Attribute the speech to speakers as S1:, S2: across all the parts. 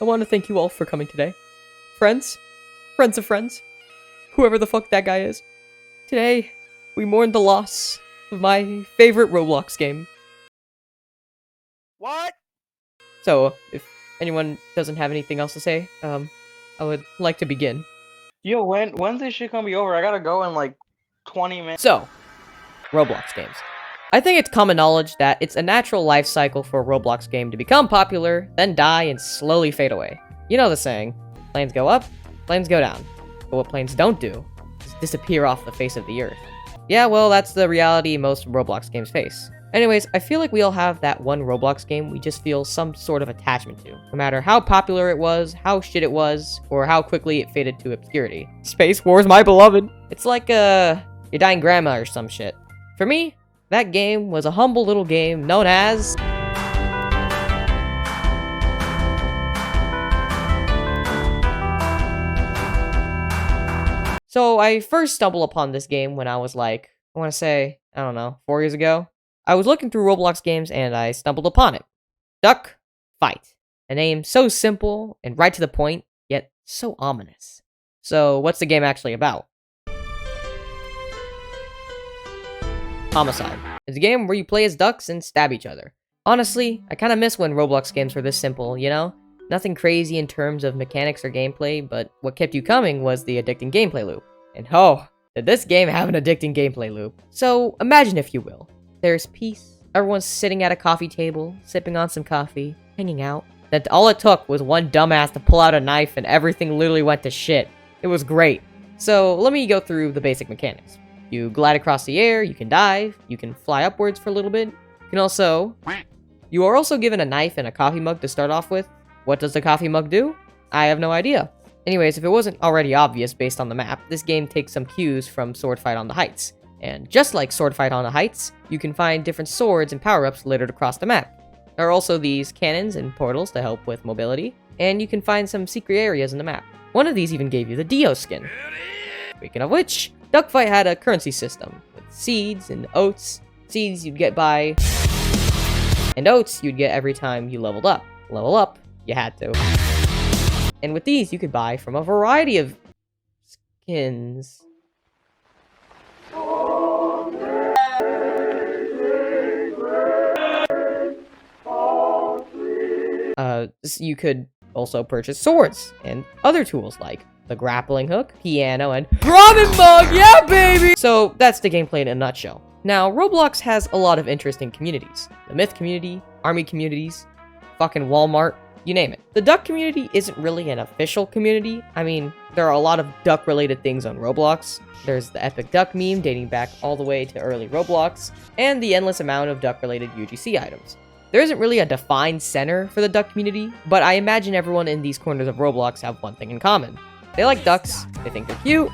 S1: I want to thank you all for coming today. Friends, friends of friends, whoever the fuck that guy is. Today, we mourn the loss of my favorite Roblox game.
S2: What?
S1: So, if anyone doesn't have anything else to say, I would like to begin.
S2: Yo, when's this shit gonna be over? I gotta go in like 20 minutes.
S1: So, Roblox games. I think it's common knowledge that it's a natural life cycle for a Roblox game to become popular, then die and slowly fade away. You know the saying, planes go up, planes go down. But what planes don't do is disappear off the face of the earth. Yeah, well, that's the reality most Roblox games face. Anyways, I feel like we all have that one Roblox game we just feel some sort of attachment to. No matter how popular it was, how shit it was, or how quickly it faded to obscurity. Space Wars, my beloved! It's like, your dying grandma or some shit. For me, that game was a humble little game known as... So I first stumbled upon this game when I was like, I want to say, I don't know, 4 years ago. I was looking through Roblox games and I stumbled upon it. Duck Fight. A name so simple and right to the point, yet so ominous. So what's the game actually about? Homicide. It's a game where you play as ducks and stab each other. Honestly, I kinda miss when Roblox games were this simple, you know? Nothing crazy in terms of mechanics or gameplay, but what kept you coming was the addicting gameplay loop. And oh, did this game have an addicting gameplay loop. So imagine if you will. There's peace. Everyone's sitting at a coffee table, sipping on some coffee, hanging out. That all it took was one dumbass to pull out a knife and everything literally went to shit. It was great. So let me go through the basic mechanics. You glide across the air, you can dive, you can fly upwards for a little bit. You are also given a knife and a coffee mug to start off with. What does the coffee mug do? I have no idea. Anyways, if it wasn't already obvious based on the map, this game takes some cues from Sword Fight on the Heights. And just like Sword Fight on the Heights, you can find different swords and power-ups littered across the map. There are also these cannons and portals to help with mobility, and you can find some secret areas in the map. One of these even gave you the Dio skin. Speaking of which, Duck Fight had a currency system, with seeds and oats. Seeds you'd get by... and oats you'd get every time you leveled up. Level up, you had to. And with these, you could buy from a variety of... skins. You could also purchase swords and other tools like the grappling hook, piano, and ramen mug, yeah baby! So that's the gameplay in a nutshell. Now, Roblox has a lot of interesting communities. The myth community, army communities, fucking Walmart, you name it. The duck community isn't really an official community. I mean, there are a lot of duck-related things on Roblox. There's the epic duck meme dating back all the way to early Roblox, and the endless amount of duck-related UGC items. There isn't really a defined center for the duck community, but I imagine everyone in these corners of Roblox have one thing in common. They like ducks, they think they're cute,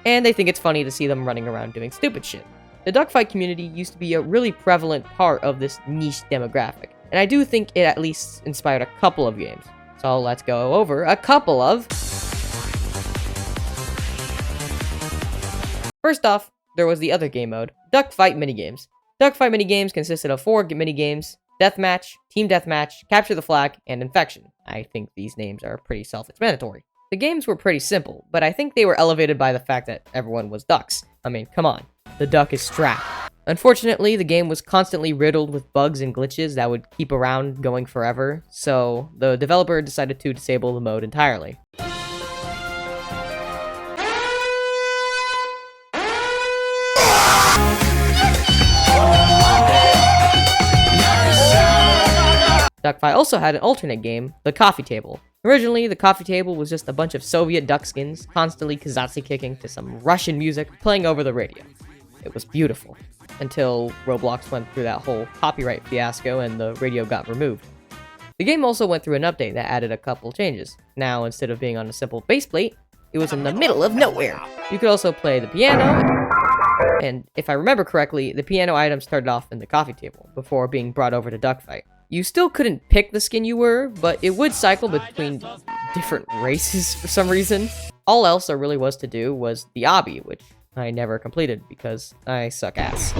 S1: and they think it's funny to see them running around doing stupid shit. The duck fight community used to be a really prevalent part of this niche demographic, and I do think it at least inspired a couple of games. So let's go over a couple of... First off, there was the other game mode, Duck Fight Minigames. Duck Fight Minigames consisted of 4 minigames: Deathmatch, Team Deathmatch, Capture the Flag, and Infection. I think these names are pretty self-explanatory. The games were pretty simple, but I think they were elevated by the fact that everyone was ducks. I mean, come on. The duck is strapped. Unfortunately, the game was constantly riddled with bugs and glitches that would keep around going forever, so the developer decided to disable the mode entirely. Duckfight also had an alternate game, the Coffee Table. Originally, the Coffee Table was just a bunch of Soviet duck skins constantly kazatsi kicking to some Russian music playing over the radio. It was beautiful, until Roblox went through that whole copyright fiasco and the radio got removed. The game also went through an update that added a couple changes. Now, instead of being on a simple baseplate, it was in the middle of nowhere. You could also play the piano, and if I remember correctly, the piano item started off in the Coffee Table before being brought over to Duckfight. You still couldn't pick the skin you were, but it would cycle between different races for some reason. All else there really was to do was the obby, which I never completed because I suck ass.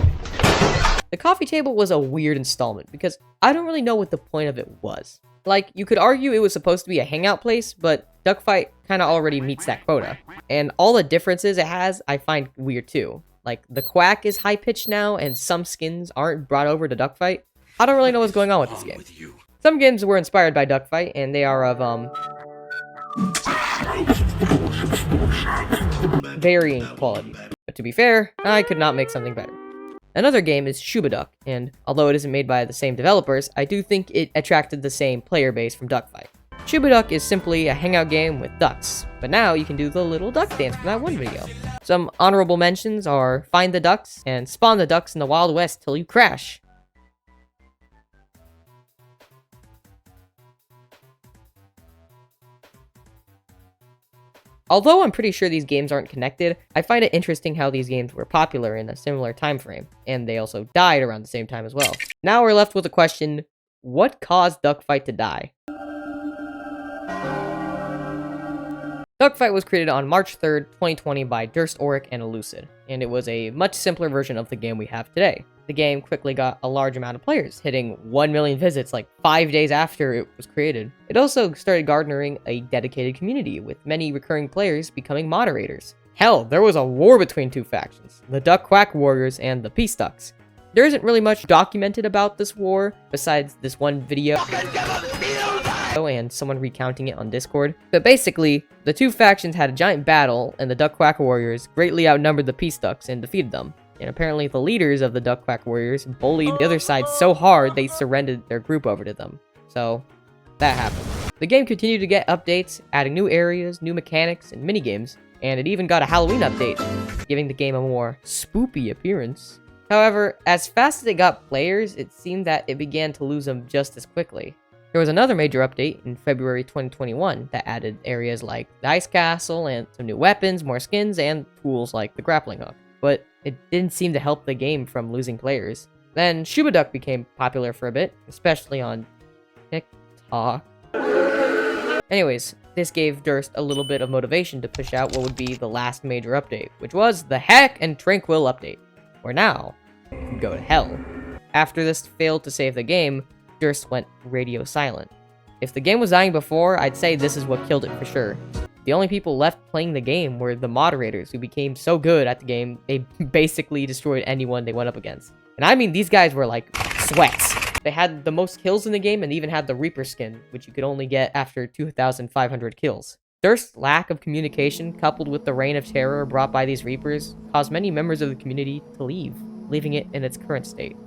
S1: The coffee table was a weird installment because I don't really know what the point of it was. Like, you could argue it was supposed to be a hangout place, but Duckfight kind of already meets that quota. And all the differences it has, I find weird too. Like, the quack is high-pitched now, and some skins aren't brought over to Duckfight. I don't really know what's going on with this game. Some games were inspired by Duckfight, and they are of, varying quality. But to be fair, I could not make something better. Another game is Pottduck, and although it isn't made by the same developers, I do think it attracted the same player base from Duckfight. Pottduck is simply a hangout game with ducks, but now you can do the little duck dance from that one video. Some honorable mentions are find the ducks and spawn the ducks in the Wild West till you crash. Although I'm pretty sure these games aren't connected, I find it interesting how these games were popular in a similar time frame, and they also died around the same time as well. Now we're left with the question, what caused Duckfight to die? Duckfight was created on March 3rd, 2020 by Durst Oric and Elucid, and it was a much simpler version of the game we have today. The game quickly got a large amount of players, hitting 1 million visits like 5 days after it was created. It also started garnering a dedicated community, with many recurring players becoming moderators. Hell, there was a war between two factions, the Duck Quack Warriors and the Peace Ducks. There isn't really much documented about this war, besides this one video and someone recounting it on Discord. But basically, the two factions had a giant battle, and the Duck Quack Warriors greatly outnumbered the Peace Ducks and defeated them. And apparently the leaders of the Duck Quack Warriors bullied the other side so hard they surrendered their group over to them. So, that happened. The game continued to get updates, adding new areas, new mechanics, and minigames, and it even got a Halloween update, giving the game a more spoopy appearance. However, as fast as it got players, it seemed that it began to lose them just as quickly. There was another major update in February 2021 that added areas like the Ice Castle and some new weapons, more skins, and tools like the grappling hook. But it didn't seem to help the game from losing players. Then Pottduck became popular for a bit, especially on TikTok. Anyways, this gave Durst a little bit of motivation to push out what would be the last major update, which was the Heck and Tranquil update, where now you can go to hell. After this failed to save the game, Durst went radio silent. If the game was dying before, I'd say this is what killed it for sure. The only people left playing the game were the moderators, who became so good at the game, they basically destroyed anyone they went up against. And I mean, these guys were like sweats. They had the most kills in the game and even had the Reaper skin, which you could only get after 2,500 kills. Durst's lack of communication, coupled with the reign of terror brought by these Reapers, caused many members of the community to leave, leaving it in its current state.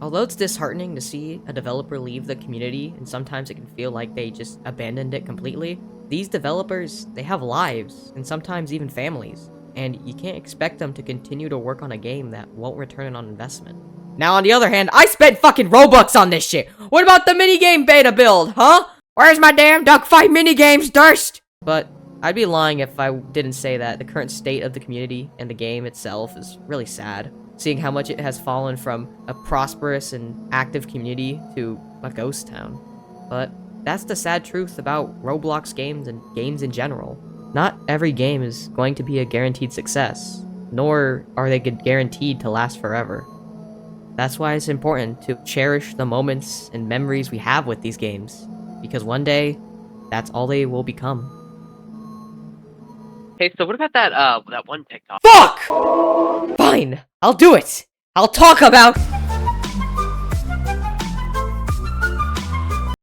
S1: Although it's disheartening to see a developer leave the community, and sometimes it can feel like they just abandoned it completely, these developers, they have lives, and sometimes even families, and you can't expect them to continue to work on a game that won't return on investment. Now, on the other hand, I spent fucking Robux on this shit! What about the minigame beta build, huh? Where's my damn Duckfight minigames, Durst? But I'd be lying if I didn't say that the current state of the community and the game itself is really sad, seeing how much it has fallen from a prosperous and active community to a ghost town. But that's the sad truth about Roblox games and games in general. Not every game is going to be a guaranteed success, nor are they guaranteed to last forever. That's why it's important to cherish the moments and memories we have with these games, because one day, that's all they will become.
S3: Hey, so what about that that one TikTok?
S1: Fuck! Fine, I'll do it! I'll talk about...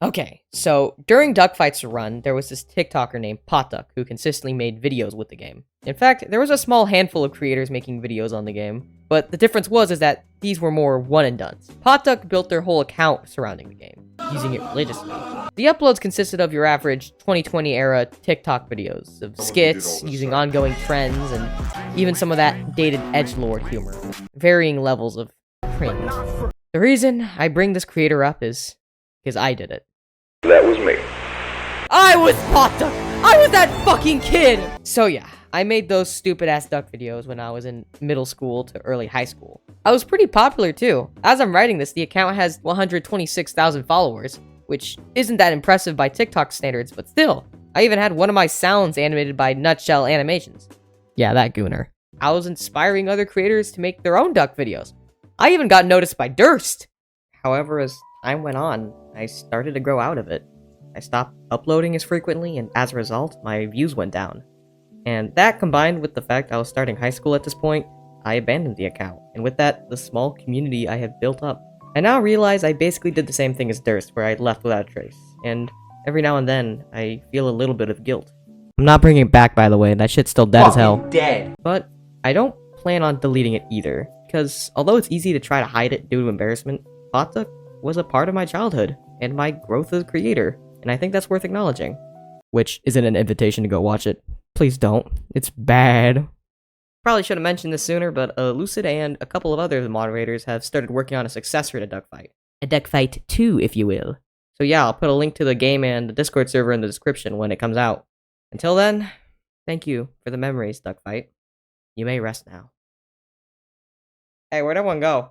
S1: Okay, so during Duckfight's run, there was this TikToker named Pottduck who consistently made videos with the game. In fact, there was a small handful of creators making videos on the game, but the difference is that these were more one-and-dones. Pottduck built their whole account surrounding the game, using it religiously. The uploads consisted of your average 2020-era TikTok videos, of skits, using ongoing trends, and even some of that dated edgelord humor, varying levels of cringe. The reason I bring this creator up is because I did it.
S4: That was me.
S1: I was Pottduck! I was that fucking kid! So yeah, I made those stupid-ass duck videos when I was in middle school to early high school. I was pretty popular too. As I'm writing this, the account has 126,000 followers, which isn't that impressive by TikTok standards, but still. I even had one of my sounds animated by Nutshell Animations. Yeah, that gooner. I was inspiring other creators to make their own duck videos. I even got noticed by Durst! However, as time went on, I started to grow out of it. I stopped uploading as frequently, and as a result, my views went down. And that, combined with the fact I was starting high school at this point, I abandoned the account, and with that, the small community I had built up. I now realize I basically did the same thing as Durst, where I left without a trace, and every now and then, I feel a little bit of guilt. I'm not bringing it back, by the way, that shit's still dead as hell.
S4: Dead.
S1: But I don't plan on deleting it either, because although it's easy to try to hide it due to embarrassment, pottduck was a part of my childhood, and my growth as a creator, and I think that's worth acknowledging. Which isn't an invitation to go watch it. Please don't. It's bad. Probably should have mentioned this sooner, but Lucid and a couple of other moderators have started working on a successor to Duckfight. A Duckfight 2, if you will. So yeah, I'll put a link to the game and the Discord server in the description when it comes out. Until then, thank you for the memories, Duckfight. You may rest now. Hey, where'd everyone go?